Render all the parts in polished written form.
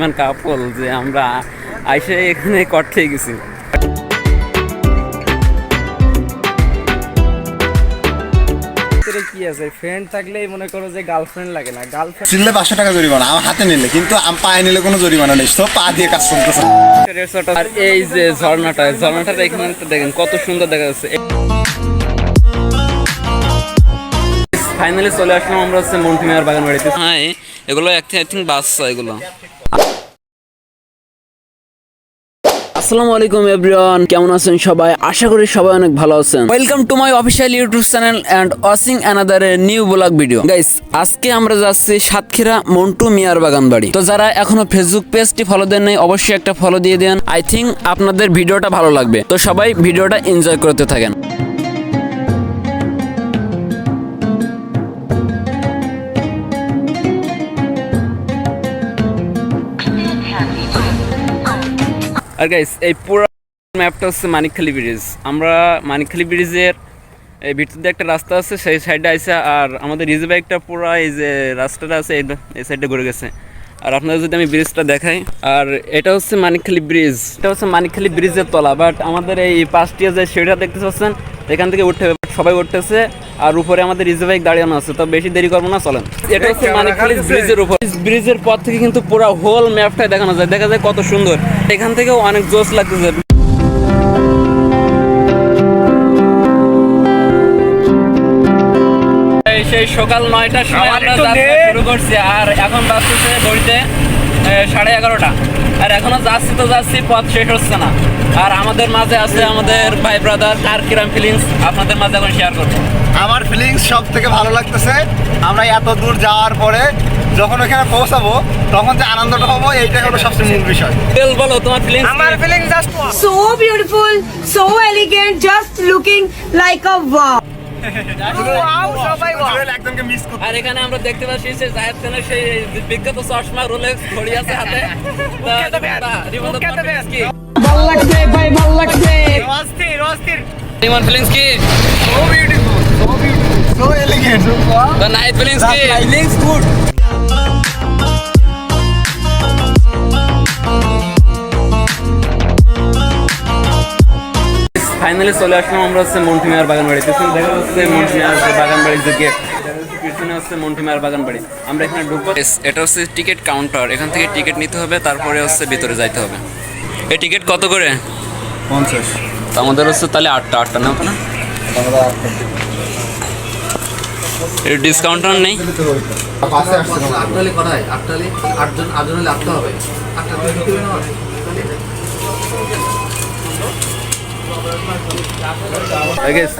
পরিমাণ কাপল যে আমরা আইসে এখানে কট খেয়ে গেছি। কি আছে, ফ্রেন্ড থাকলেই মনে করো যে গার্লফ্রেন্ড লাগে না। গার্লফ্রেন্ড চিনলে 500 টাকা জরিমানা, আমার হাতে নিলে, কিন্তু আমি পায়ে নিলে কোনো জরিমানা নেই, সব পা দিয়ে কাজ করতেছে। আর এই যে ঝর্ণাটা এখানে দেখেন কত সুন্দর দেখা যাচ্ছে। ফাইনালি চলে আসলাম আমরা হচ্ছে মন্টিমিয়ার বাগান বাড়িতে। হ্যাঁ, এগুলো আই থিঙ্ক বাচ্চা এগুলো। আসসালামু আলাইকুম এভরিওয়ান, কেমন আছেন সবাই? আশা করি সবাই অনেক ভালো আছেন। Welcome to my official YouTube channel and watching another new blog video. Guys, আজকে আমরা যাচ্ছি সাতক্ষীরা মন্টু মিয়ার বাগান বাড়ি। তো যারা এখনো ফেসবুক পেজটি ফলো দেন নাই, অবশ্যই একটা ফলো দিয়ে দেন। আই থিঙ্ক আপনাদের ভিডিওটা ভালো লাগবে। তো সবাই ভিডিওটা এনজয় করতে থাকেন। আর গাইস, এই পুরো ম্যাপটা হচ্ছে মানিকখালী ব্রিজ। আমরা মানিকখালী ব্রিজের এই ভিতর দিয়ে একটা রাস্তা আছে, সেই সাইডে আইসা, আর আমাদের রিজে বাইকটা পুরো এই যে রাস্তাটা আছে এই সাইডে ঘুরে গেছে। আর আপনাদের যদি আমি ব্রিজটা দেখাই, আর এটা হচ্ছে মানিকখালী ব্রিজ, এটা হচ্ছে মানিকখালী ব্রিজের তলা। বাট আমাদের এই পাঁচটিয়া যে সিঁড়িটা দেখতে পাচ্ছেন, এখান থেকে উঠতে হবে, সবাই উঠতেছে। আর উপরে আমাদের রিজে বাইক দাঁড়ানো আছে। তো বেশি দেরি করবো না, চলেন। এটা হচ্ছে মানিকখালী ব্রিজের উপর। ব্রিজের পর থেকে কিন্তু পুরো হোল ম্যাপটাই দেখানো যায়, দেখা যায় কত সুন্দর। এখান থেকেও অনেক জোশ লাগতেছে। সেই সকাল 9টার সময় আমরা যাত্রা শুরু করছি, আর এখন বাজতেছে ঘড়িতে 11:30। আর এখনো যাচ্ছি, পথ শেষ হচ্ছে না। আর আমাদের মাঝে আছে আমাদের ভাই ব্রাদার। কার কিরম ফিলিংস আপনাদের মাঝে এখন শেয়ার করবো। আমার ফিলিংস সব থেকে ভালো লাগতেছে, আমরা এত দূর যাওয়ার পরে যখন ওখানে পৌঁছাবো তখন যে আনন্দটা হবো, এইটাই হলো সবচেয়ে মূল বিষয়। বলো তোমার ফিলিংস। আমার feeling just so beautiful, so elegant, just looking like a wow. একদমকে মিস করতে। আর এখানে আমরা দেখতে পাচ্ছি যে জায়েদ খানের সেই বিখ্যাত চশমা, রোলেক্স ঘড়ি আছে হাতে। ভালো লাগছে ভাই, ভালো লাগছে। রিমন ফিলিংস কি? So beautiful, so elegant, so wow. The night feelings কি? Feelings good. ফাইনালি চলে আসলাম আমরা হচ্ছে মন্টিমিয়ার বাগান বাড়িতে। দেখা যাচ্ছে মন্টিমিয়ার বাগান বাড়ির যে গেট, পিছনে হচ্ছে মন্টিমিয়ার বাগান বাড়ি। আমরা এখানে ঢুকবো। এটা হচ্ছে টিকিট কাউন্টার, এখান থেকে টিকিট নিতে হবে, তারপরে হচ্ছে ভিতরে যাইতে হবে। এই টিকিট কত করে? 50। তো আমাদের হচ্ছে তাহলে 8টা না, না এর ডিসকাউন্টার নেই। পাশে আসছে না। আটটালি করায়, আটটালি 8জন হলে আসতে হবে।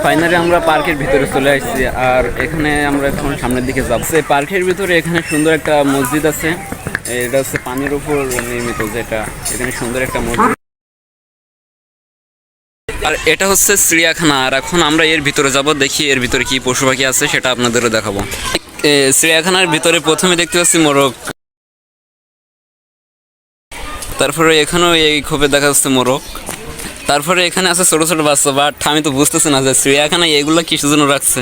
ফাইনালি আমরা পার্কের ভিতরে চলে আসছি, আর এখানে আমরা এখন সামনের দিকে যাব। সেই পার্কের ভিতরে এখানে সুন্দর একটা মসজিদ আছে, এটা হচ্ছে পানির উপর নির্মিত, যেটা এখানে সুন্দর একটা মসজিদ। আর এটা হচ্ছে চিড়িয়াখানা। আর এখন আমরা এর ভিতরে যাব, দেখি এর ভিতরে কি পশু পাখি আছে সেটা আপনাদেরও দেখাবো। চিড়িয়াখানার ভিতরে প্রথমে দেখতে পাচ্ছি মোরগ, তারপরে এখানেও এই খোপে দেখা যাচ্ছে মোরগ, তারপরে এখানে আছে ছোট ছোট বাচ্চা। বাট আমি তো বুঝতেছি না যে চিড়িয়াখানায় এগুলো কিসের জন্য রাখছে,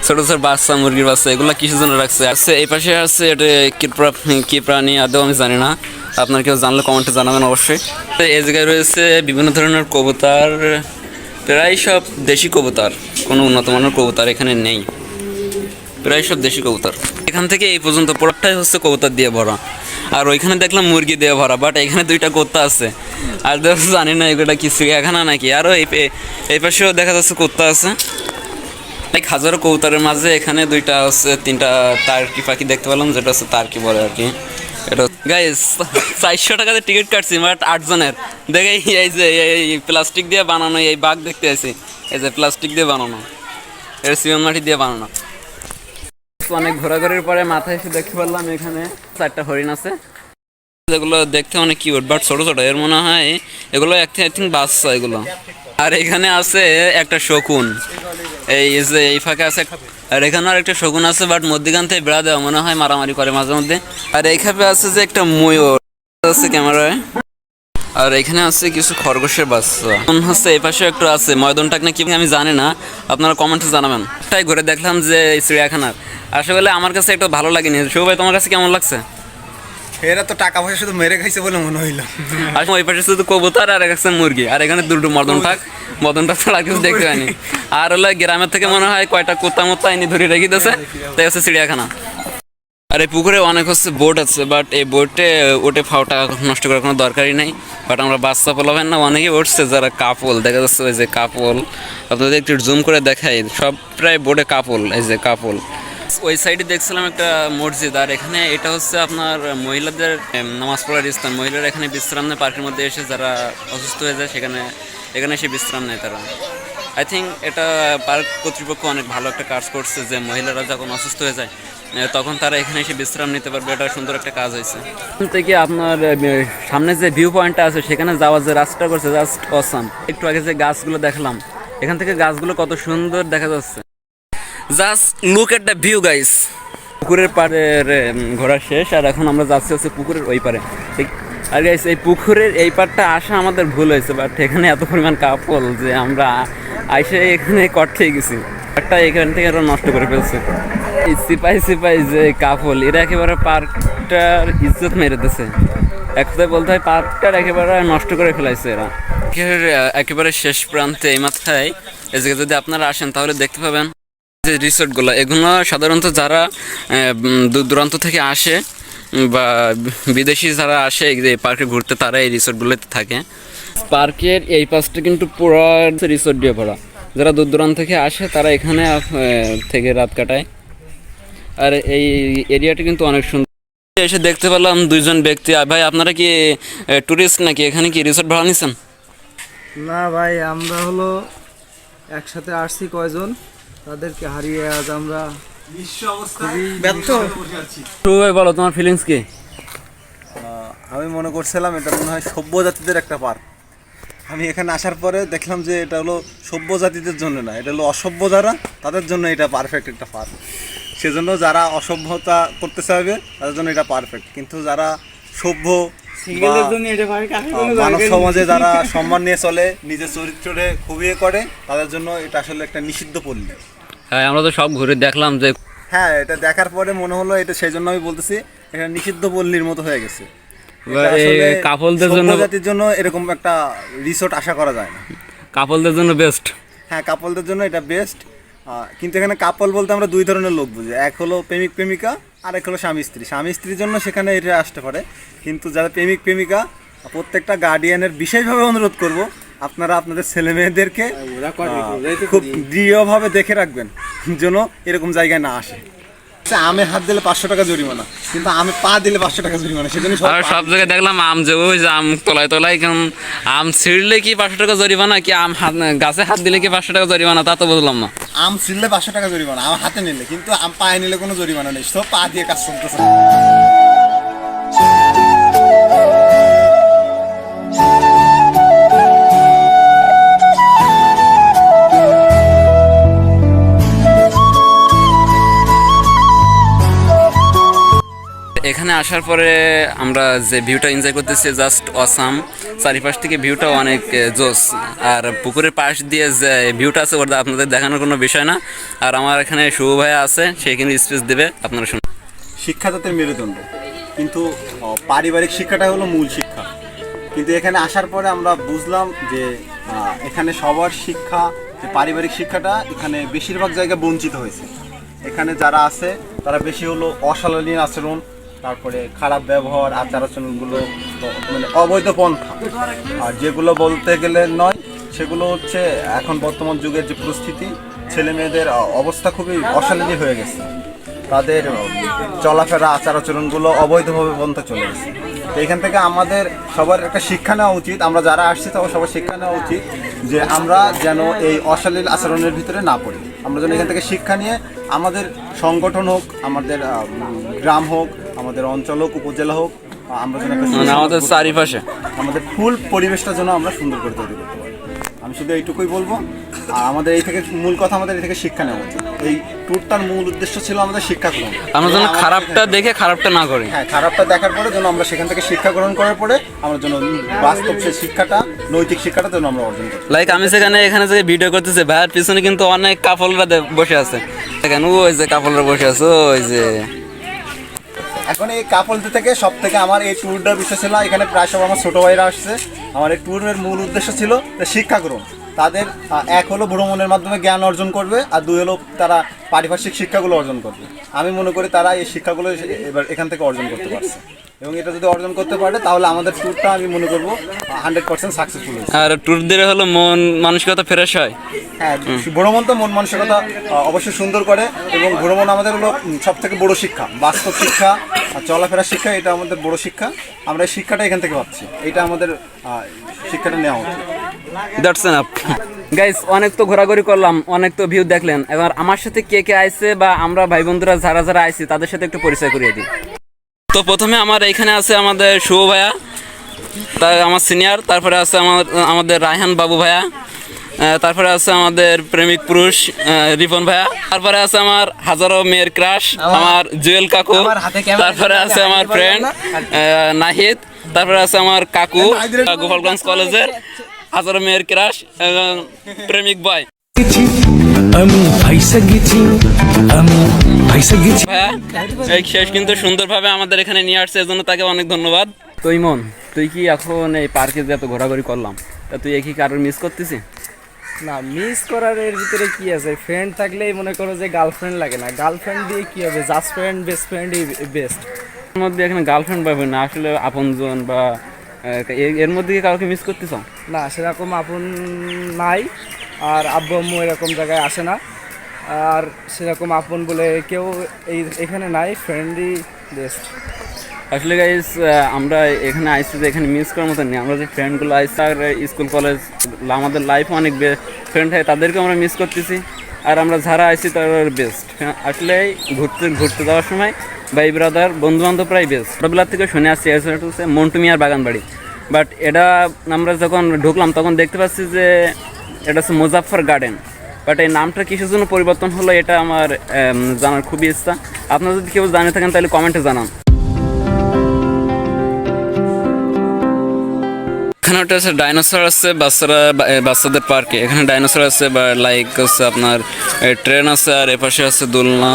ছোট ছোট বাচ্চা, মুরগির বাচ্চা, এগুলো কিসের জন্য রাখছে। আছে এই পাশে আছে, এটা কি প্রাণী আদৌ আমি জানি না, আপনার কেউ জানলে কমেন্টে জানাবেন অবশ্যই। এই জায়গায় রয়েছে বিভিন্ন ধরনের কবুতর, প্রায় সব দেশি কবুতর, কোনো উন্নত মানের কবুতর এখানে নেই, প্রায় সব দেশি কবুতর। এখান থেকে এই পর্যন্ত পুরোটাই হচ্ছে কবুতর দিয়ে ভরা। আর ওইখানে দেখলাম মুরগি দিয়ে ভরা, বাট এখানে 2টা কুত্তা আছে। আর জানি না এগুলো কি চিড়িয়াখানা নাকি। আরও এই পাশেও দেখা যাচ্ছে কুত্তা আছে। এক হাজারো কবুতরের মাঝে এখানে 2টা হচ্ছে 3টা টার্কি পাখি দেখতে পেলাম, যেটা হচ্ছে টার্কি বলে আর কি। এটা গাইস 400 টাকাতে টিকিট কাটছি, বাট 8 জনের। দেখে এই যে এই প্লাস্টিক দিয়ে বানানো এই বাঘ দেখতে আছি, এই যে প্লাস্টিক দিয়ে বানানো, এটা সিমেন্ট মাটি দিয়ে বানানো। অনেক ঘোরাঘুরির পরে মাথায় এসে দেখতে পারলাম এখানে 4টা হরিণ আছে, যেগুলো দেখতে অনেক কিউট, বাট ছোট ছোট। এর মনে হয় এগুলো আই থিঙ্ক বাচ্চা এগুলো। আর এখানে আছে একটা শকুন, এই যে এই ফাঁকে আছে। আর এখানে আর একটা শকুন আছে, বাট মধ্যখান থেকে বেড়া দেওয়া, মনে হয় মারামারি করে মাঝে মধ্যে। আর এই খাপে আছে যে একটা ময়ূর আছে ক্যামেরায়। আর এখানে আছে কিছু খরগোশের বাচ্চা হচ্ছে। এই পাশে একটু আছে, ময়দানটা নাকি আমি জানি না, আপনারা কমেন্টে জানাবেন। তাই ঘুরে দেখলাম যে এই চিড়িয়াখানার আসলে আমার কাছে একটু ভালো লাগেনি। শুভ ভাই, তোমার কাছে কেমন লাগছে? এরা তো টাকা পয়সা শুধু মেরে খাইছে বলে মনে হইলো। আর ওই পাশে শুধু কবুতর আর এক আছে মুরগি, আর এখানে দুটো মদনটা ছাড়া কিছু দেখতে পাইনি। আর হলো গ্রামের থেকে মনে হয় কয়টা কুত্তা মুত্তা এনে ধরে রেখে দিয়েছে, তাই হচ্ছে চিড়িয়াখানা। আর এই পুকুরে অনেক হচ্ছে বোট আছে, বাট এই বোটে ওটে টাকা নষ্ট করার কোনো দরকারই নেই। বাট আমরা বাচ্চা পোলাবেন না অনেকেই উঠছে যারা কাপল, দেখা যাচ্ছে ওই যে কাপল, আপনাদের একটু জুম করে দেখাই, সব প্রায় বোটে কাপল, এই যে কাপল। ওই সাইডে দেখছিলাম একটা মসজিদ, আর এখানে এটা হচ্ছে আপনার মহিলাদের নামাজ পড়ার স্থান। মহিলারা এখানে বিশ্রাম নেয় পার্কের মধ্যে এসে, যারা অসুস্থ হয়ে যায় এখানে এসে বিশ্রাম নেয় তারা। আই থিঙ্ক এটা পার্ক কর্তৃপক্ষ অনেক ভালো একটা কাজ করছে, যে মহিলারা যখন অসুস্থ হয়ে যায় তখন তারা এখানে এসে বিশ্রাম নিতে পারবে। এটা সুন্দর একটা কাজ হয়েছে। এখান থেকে আপনার সামনে যে ভিউ পয়েন্টটা আছে সেখানে যাওয়ার যে রাস্তা করছে জাস্ট অসাম। একটু আগে যে গাছগুলো দেখলাম, এখান থেকে গাছগুলো কত সুন্দর দেখা যাচ্ছে। Just look at the view guys. পুকুরের পাড়ের ঘোরা শেষ, আর এখন আমরা যাচ্ছি হচ্ছে পুকুরের ওই পারে। আর গাইস এই পুকুরের এই পাড়টা আসা আমাদের ভুল হয়েছে, বাট এখানে এত পরিমাণ কাপল যে আমরা আইসে এখানে কট খেয়ে গেছি। পার্কটা এখান থেকে আরো নষ্ট করে ফেলছে। এই সিপাই যে কাপল, এরা একেবারে পার্কটার ইজ্জত মেরে দিছে। এক কথায় বলতে হয় পার্কটার একেবারে নষ্ট করে ফেলাইছে এরা। একেবারে শেষ প্রান্তে এই মাথায় এই জায়গায় যদি আপনারা আসেন তাহলে দেখতে পাবেন যে রিসোর্টগুলো, এগুলো সাধারণত যারা দূর দূরান্ত থেকে আসে বা বিদেশি যারা আসে এই পার্কে ঘুরতে, তারা এই রিসোর্টগুলোতে থাকে। পার্কের এই পাশটা কিন্তু পুরো রিসোর্ট দিয়ে ভরা। যারা দূর দূরান্ত থেকে আসে তারা এখানে থেকে রাত কাটায়। আর এই এরিয়াটা কিন্তু অনেক সুন্দর। এসে দেখতে পেলাম দুইজন ব্যক্তি। ভাই আপনারা কি ট্যুরিস্ট নাকি? এখানে কি রিসোর্ট ভাড়া নিছেন? না ভাই, আমরা হলো একসাথে আসছি কয়জন, তাদেরকে হারিয়ে আজ আমরা ব্যর্থ। ভাই বলো তোমার ফিলিংস কি? আমি মনে করছিলাম এটা মনে হয় সভ্য জাতিদের একটা পার্ক। আমি এখানে আসার পরে দেখলাম যে এটা হলো সভ্য জাতিদের জন্য না, এটা হলো অসভ্য যারা, তাদের জন্য এটা পারফেক্ট একটা পার্ক। সেজন্য যারা অসভ্যতা করতে চাইবে তাদের জন্য এটা পারফেক্ট, কিন্তু যারা সভ্য মানব সমাজে যারা সম্মান নিয়ে চলে, নিজের চরিত্রে খুবই করে, তাদের জন্য এটা আসলে একটা নিষিদ্ধ পল্লী। হ্যাঁ, আমরা তো সব ঘুরে দেখলাম যে হ্যাঁ, এটা দেখার পরে মনে হলো এটা, সেই জন্য আমি বলতেছি এটা নিষিদ্ধ পল্লীর মতো হয়ে গেছে। কাপলদের জন্য, জাতির জন্য এরকম একটা রিসোর্ট আশা করা যায় না। কাপলদের জন্য বেস্ট। হ্যাঁ, কাপলদের জন্য এটা বেস্ট। কিন্তু এখানে কাপল বলতে আমরা দুই ধরনের লোক বুঝি, এক হলো প্রেমিক প্রেমিকা, আর এক হলো স্বামী স্ত্রী। স্বামী স্ত্রীর জন্য সেখানে এটা আসতে পারে, কিন্তু যারা প্রেমিক প্রেমিকা, প্রত্যেকটা গার্ডিয়ানের বিশেষভাবে অনুরোধ করব আপনারা আপনাদের ছেলে মেয়েদেরকে খুব দৃঢ়ভাবে দেখে রাখবেন যেন এরকম জায়গায় না আসে। আমে হাত দিলে 500 টাকা জরিমানা, কিন্তু আমি পা দিলে 500 টাকা জরিমানা। সেজন্য সব জায়গায় দেখলাম আম যে ওই যে আম তলায় আম ছিঁড়লে কি 500 টাকা জরিমানা, কি আম গাছে হাত দিলে কি 500 টাকা জরিমানা, তা তো বুঝলাম না। আম ছিঁড়লে 500 টাকা জরিমানা, আম হাতে নিলে, কিন্তু আম পায়ে নিলে কোনো জরিমানা নেই। সব পা দিয়ে কাজ চলতেছে। এখানে আসার পরে আমরা যে ভিউটা এনজয় করতেছি জাস্ট অসাম। চারিপাশ থেকে ভিউটা অনেক জোস, আর পুকুরের পাশ দিয়ে যে ভিউটা আছে ওটা আপনাদের দেখানোর কোনো বিষয় না। আর আমার এখানে শুভ ভাইয়া আছে, সে কিন্তু স্পিচ দেবে, আপনারা শুনুন। শিক্ষা জাতের মেরুদণ্ড, কিন্তু পারিবারিক শিক্ষাটা হলো মূল শিক্ষা। কিন্তু এখানে আসার পরে আমরা বুঝলাম যে এখানে সবার শিক্ষা, যে পারিবারিক শিক্ষাটা এখানে বেশিরভাগ জায়গায় বঞ্চিত হয়েছে। এখানে যারা আছে তারা বেশি হলো অশালীন আচরণ, তারপরে খারাপ ব্যবহার, আচার আচরণগুলো মানে অবৈধ পন্থা, আর যেগুলো বলতে গেলে নয় সেগুলো হচ্ছে এখন বর্তমান যুগের যে পরিস্থিতি, ছেলে মেয়েদের অবস্থা খুবই অশালীন হয়ে গেছে। তাদের চলাফেরা, আচার আচরণগুলো অবৈধভাবে পন্থা চলে গেছে। তো এখান থেকে আমাদের সবার একটা শিক্ষা নেওয়া উচিত। আমরা যারা আসছি তাও সবার শিক্ষা নেওয়া উচিত যে আমরা যেন এই অশালীন আচরণের ভিতরে না পড়ি। আমরা যেন এখান থেকে শিক্ষা নিয়ে আমাদের সংগঠন হোক, আমাদের গ্রাম হোক, আমাদের অঞ্চল হোক, উপজেলা হোক, আমরা যেন আমাদের চারিপাশে আমাদের ফুল পরিবেশটা যেন আমরা সুন্দর করে তৈরি করতে পারি। আমি শুধু এইটুকুই বলবো। আর আমাদের এই থেকে মূল কথা, আমাদের এই থেকে শিক্ষা নেওয়া উচিত। এই ট্যুরটার মূল উদ্দেশ্য ছিল আমাদের শিক্ষা গ্রহণ। আমরা যেন খারাপটা দেখে খারাপটা না করি। হ্যাঁ, খারাপটা দেখার পরে যেন আমরা সেখান থেকে শিক্ষা গ্রহণ করার পরে আমরা যেন বাস্তব সেই শিক্ষাটা, নৈতিক শিক্ষাটা যেন আমরা অর্জন করি। লাইক আমি এখানে যে ভিডিও করতেছি, ভাইয়ের পিছনে কিন্তু অনেক কাপলরা বসে আছে। দেখেন ওই যে কাপলরা বসে আছে, ওই যে এখন এই কাপলদের থেকে সব থেকে আমার এই ট্যুরটার বিষয় ছিল, এখানে প্রায় সব আমার ছোটো ভাইরা আসছে। আমার এই ট্যুরের মূল উদ্দেশ্য ছিল যে শিক্ষা গ্রহণ। তাদের এক হলো ভ্রমণের মাধ্যমে জ্ঞান অর্জন করবে, আর দুই হলো তারা পারিপার্শ্বিক শিক্ষাগুলো অর্জন করবে। আমি মনে করি তারা এই শিক্ষাগুলো এবার এখান থেকে অর্জন করতে পারছে, এবং এটা যদি অর্জন করতে পারে তাহলে আমাদের ট্যুরটা আমি মনে করবো 100% সাকসেসফুল হয়েছে। আর ট্যুর দিলে হলো মন মানসিকতা ফ্রেশ হয়। হ্যাঁ, ভ্রমণ তো মন মানসিকতা অবশ্যই সুন্দর করে, এবং ভ্রমণ আমাদের হলো সব থেকে বড় শিক্ষা, বাস্তব শিক্ষা, চলাফেরার শিক্ষা। এটা আমাদের বড় শিক্ষা, আমরা এই শিক্ষাটা এখান থেকে পাচ্ছি। এটা আমাদের শিক্ষাটা নেওয়া উচিত। That's enough guys. অনেক তো ঘোরাঘুরি করলাম, অনেক তো ভিউ দেখলেন। এবার আমার সাথে কে কে আইছে বা আমরা ভাই বন্ধুরা যারা যারা আইছি তাদের সাথে একটু পরিচয় করিয়ে দিই। তো প্রথমে আমার এখানে আছে আমাদের শুভ ভাইয়া, তার আমার সিনিয়র। তারপরে আছে আমাদের রায়হান বাবু ভাইয়া। তারপরে আছে আমাদের প্রেমিক পুরুষ রিপন ভাইয়া। তারপরে আছে আমার হাজারো মেয়ের ক্রাশ আমার জুয়েল কাকু। তারপরে আছে আমার ফ্রেন্ড নাহিদ। তারপরে আছে আমার কাকু গোপালগঞ্জ কলেজের হাজারো মেয়ের ক্রাশ এবং প্রেমিক বয় ভাইয়া। এই শেষ কিন্তু সুন্দরভাবে আমাদের এখানে নিয়ে আসছে, এজন্য তাকে অনেক ধন্যবাদ। তো ইমন, তুই কি এখন এই পার্কে যে এত ঘোরাঘুরি করলাম, তা তুই কি কারোর মিস করতেছিস? না, মিস করার এর ভিতরে কি আছে? ফ্রেন্ড থাকলেই মনে করো যে গার্লফ্রেন্ড লাগে না। গার্লফ্রেন্ড দিয়ে কি হবে? জাস্ট ফ্রেন্ড, বেস্ট ফ্রেন্ডই বেস্ট। এর মধ্যে এখানে গার্লফ্রেন্ড পাবে না, আসলে আপনজন বা এর মধ্যে কি কাউকে মিস করতেছ? না, সেরকম আপন নাই, আর আব্বু আম্মু এরকম জায়গায় আসে না, আর সেরকম আপন বলে কেউ এখানে নাই। ফ্রেন্ডই বেস্ট। আসলে গাইস, আমরা এখানে আইসি যে এখানে মিস করার মতো নেই। আমরা যে ফ্রেন্ডগুলো আইসি আর স্কুল কলেজ আমাদের লাইফে অনেক ফ্রেন্ড হয়, তাদেরকে আমরা মিস করতেছি। আর আমরা যারা আইসি তারা বেস্ট। আসলে ঘুরতে যাওয়ার সময় ভাই ব্রাদার বন্ধু বান্ধবরাই বেস্ট। ছোটোবেলার থেকে শুনে আসছি এটা হচ্ছে মন্টু মিয়ার বাগান বাড়ি। বাট এটা আমরা যখন ঢুকলাম তখন দেখতে পাচ্ছি যে এটা হচ্ছে মুজাফফর গার্ডেন। বাট এই নামটা কিসের জন্য পরিবর্তন হলো এটা আমার জানার খুবই ইচ্ছা। আপনারা যদি কেউ জানে থাকেন তাহলে কমেন্টে জানান। এখানে একটা আছে ডাইনোসর আছে বাচ্চাদের পার্কে। এখানে ডাইনোসর আছে বা লাইক হচ্ছে আপনার ট্রেন আছে, আর এপাশে আছে দোলনা।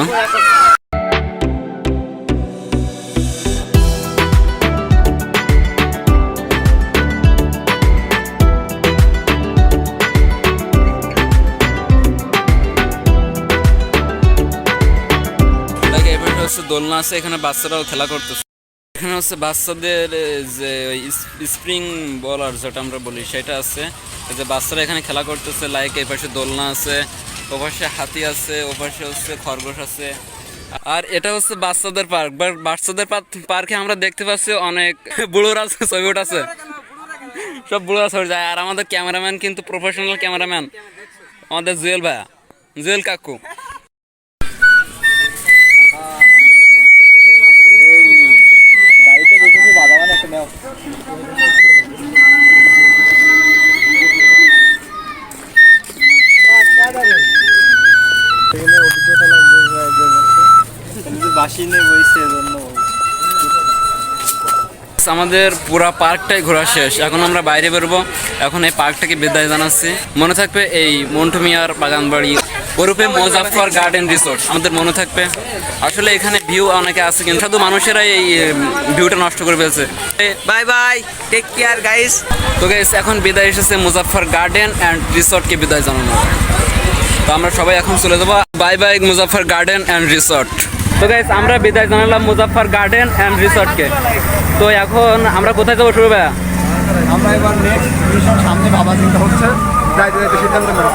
দোলনা আছে, এখানে বাচ্চারাও খেলা করতেছে। এখানে হচ্ছে বাচ্চাদের যে স্প্রিং বলার যেটা আমরা বলি সেটা আছে, যে বাচ্চারা এখানে খেলা করতেছে। লাইক এই পাশে দোলনা আছে, ও পাশে হাতি আছে, ও পাশে হচ্ছে খরগোশ আছে। আর এটা হচ্ছে বাচ্চাদের পার্ক। বাচ্চাদের পার্কে আমরা দেখতে পাচ্ছি অনেক বুড়োরা ছবি উঠাছে, সব বুড়োরা ছবি যায়। আর আমাদের ক্যামেরাম্যান কিন্তু প্রফেশনাল ক্যামেরাম্যান, আমাদের জুয়েল ভাইয়া, জুয়েল কাকু। আমাদের পুরা পার্কটাই ঘোরা শেষ, এখন আমরা বাইরে বেরোবো। এখন এই পার্কটাকে বিদায় জানাচ্ছি। মনে থাকবে এই মন্টু মিয়ার বাগান বাড়ি ওরূপে মুজাফফর গার্ডেন রিসোর্ট আমাদের মনে থাকবে। আসলে এখানে ভিউ অনেকে আছে, কিন্তু শুধু মানুষেরাই এই ভিউটা নষ্ট করে ফেলছে। Bye bye, take care guys. তো গাইস, এখন বিদায় এসেছে মুজাফফর গার্ডেন অ্যান্ড রিসোর্টকে বিদায় জানানো। তো আমরা সবাই এখন চলে যাবো। Bye bye Muzaffar garden and resort. তো গাইস, আমরা বিদায় জানালাম মুজাফফর গার্ডেন অ্যান্ড রিসোর্টকে। তো এখন আমরা কোথায় যাবো শুরু ভাইয়া? আমরা এবার নেক্সট মিশন সামনে ভাবা চিন্তা হচ্ছে, সিদ্ধান্ত নেওয়া।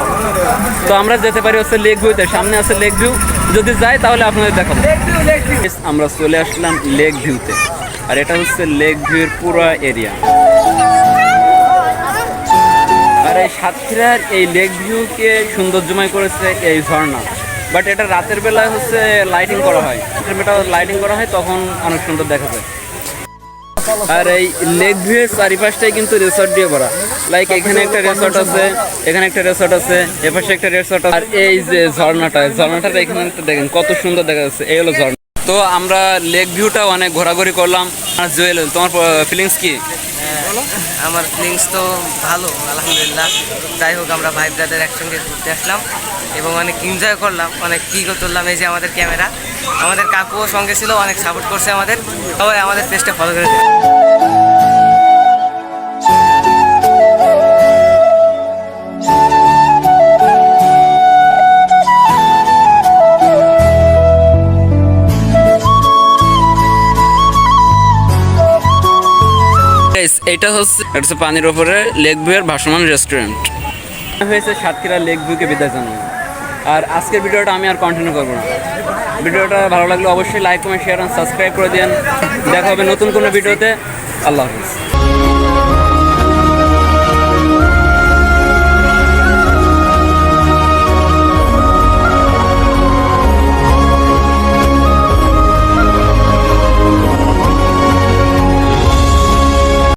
তো আমরা যেতে পারি হচ্ছে লেক ভিউতে, সামনে আছে লেক ভিউ। যদি যাই তাহলে আপনাদের দেখাবো। আমরা চলে আসলাম লেক ভিউতে, আর এটা হচ্ছে লেক ভিউর পুরো এরিয়া। আর এই সাতক্ষীরার এই লেক ভিউকে সৌন্দর্যময় করেছে এই ঝর্ণা। বাট এটা রাতের বেলায় হচ্ছে লাইটিং করা হয়, লাইটিং করা হয় তখন অনেক সুন্দর দেখা যায়। আর এই লেক ভিউয়ের চারিপাশটাই কিন্তু রিসর্ট দিয়ে ভরা। লাইক এখানে একটা রিসর্ট আছে, এখানে একটা রিসর্ট আছে, এপাশে একটা রিসর্ট আছে। আর এই যে ঝর্ণাটা এখানে দেখেন কত সুন্দর দেখা যাচ্ছে, এই হলো ঝর্ণা। তো আমরা লেক ভিউটা অনেক ঘোরাঘুরি করলাম। আর জুয়েল, তোমার ফিলিংস কি? আমার ফিলিংস তো ভালো, আলহামদুলিল্লাহ। যাই হোক, আমরা ভাই ব্রাদার একসঙ্গে ঘুরতে আসলাম এবং অনেক এনজয় করলাম, অনেক কী করলাম। এই যে আমাদের ক্যামেরা, আমাদের কাকুও সঙ্গে ছিল, অনেক সাপোর্ট করছে আমাদের। সবাই আমাদের পেজটা ফলো করে দেয়। এটা হচ্ছে পানির ওপরে লেক ভিউয়ের ভাসমান রেস্টুরেন্ট হয়েছে সাতক্ষীরা লেক ভিউকে বিদায় জানানো। আর আজকের ভিডিওটা আমি আর কন্টিনিউ করবো না। ভিডিওটা ভালো লাগলে অবশ্যই লাইক কমেন্ট শেয়ার আর সাবস্ক্রাইব করে দিন। দেখা হবে নতুন কোনো ভিডিওতে। আল্লাহ হাফিজ।